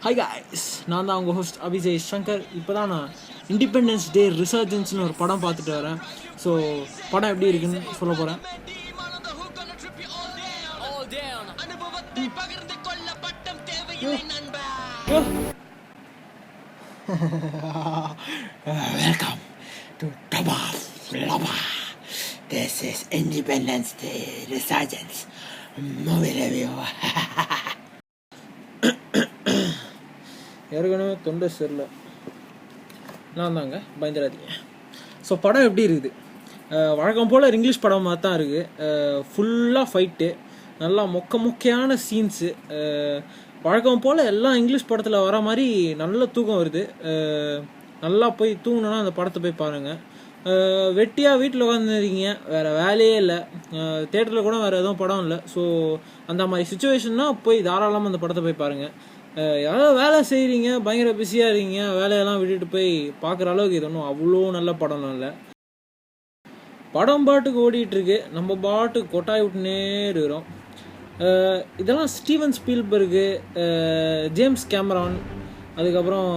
Hi guys, நான் தான் உங்கள் ஹோஸ்ட் அபிஜய் சங்கர். இப்போ தான் நான் இண்டிபெண்டன்ஸ் டே ரிசர்ஜன்ஸ்னு ஒரு படம் பார்த்துட்டு வரேன். ஸோ படம் எப்படி இருக்குன்னு சொல்ல போகிறேன். Welcome to Top of Lava. This is Independence Day Resurgence movie review. ஏற்கனவே தொண்டை சரியில்லை, நான் தாங்க, பயந்துடாதீங்க. ஸோ படம் எப்படி இருக்குது? வழக்கம் போல் இங்கிலீஷ் படம் மாதிரி தான் இருக்குது. ஃபுல்லாக ஃபைட்டு, நல்லா மொக்கையான சீன்ஸு. வழக்கம் போல் எல்லாம் இங்கிலீஷ் படத்தில் வர மாதிரி நல்ல தூக்கம் வருது. நல்லா போய் தூங்கணுன்னா அந்த படத்தை போய் பாருங்கள். வெட்டியாக வீட்டில் உட்காந்துருக்கீங்க, வேறு வேலையே இல்லை, தேட்டரில் கூட வேறு எதுவும் படம் இல்லை. ஸோ அந்த மாதிரி சுச்சுவேஷன்னா போய் தாராளமாக அந்த படத்தை போய் பாருங்கள். யாராவது வேலை செய்கிறீங்க, பயங்கர பிஸியாக இருக்கீங்க, வேலையெல்லாம் விட்டுட்டு போய் பார்க்குற அளவுக்கு இது ஒன்றும் அவ்வளோ நல்ல படம்லாம் இல்லை. படம் பாட்டுக்கு ஓடிட்டுருக்கு, நம்ம பாட்டுக்கு கொட்டாய் விட்டுனே இருக்கிறோம். இதெல்லாம் ஸ்டீவன் ஸ்பீல்பர்கு, ஜேம்ஸ் கேமரான், அதுக்கப்புறம்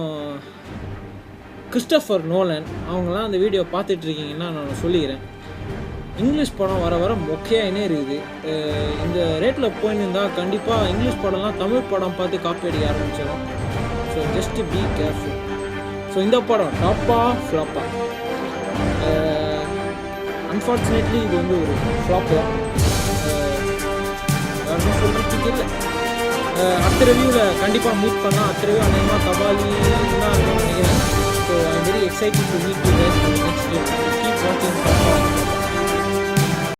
கிறிஸ்டோஃபர் நோலன், அவங்களாம் அந்த வீடியோ பார்த்துட்ருக்கீங்கன்னா நான் சொல்லிக்கிறேன். இங்கிலீஷ் படம் வர வர மொக்கையாயினே இருக்குது. இந்த ரேட்டில் போயின்னு இருந்தால் கண்டிப்பாக இங்கிலீஷ் படம்லாம் தமிழ் படம் பார்த்து காப்பி அடிக்க ஆரம்பிச்சிடும். So just be careful. So இந்த படம் டாப்பா ஃப்ளாப்பா? அன்ஃபார்ச்சுனேட்லி இது வந்து ஒரு ஃப்ளாப் தான். யாரும் சொல்கிறதுக்கு இல்லை. அடுத்த ரிவ்யூவில் கண்டிப்பாக மீட் பண்ணலாம். அடுத்த ரிவ்யூ அநேகமாக கபாலி தான் நினைக்கிறேன். So I am very excited to meet you guys for the next review. Keep வாட்சிங்.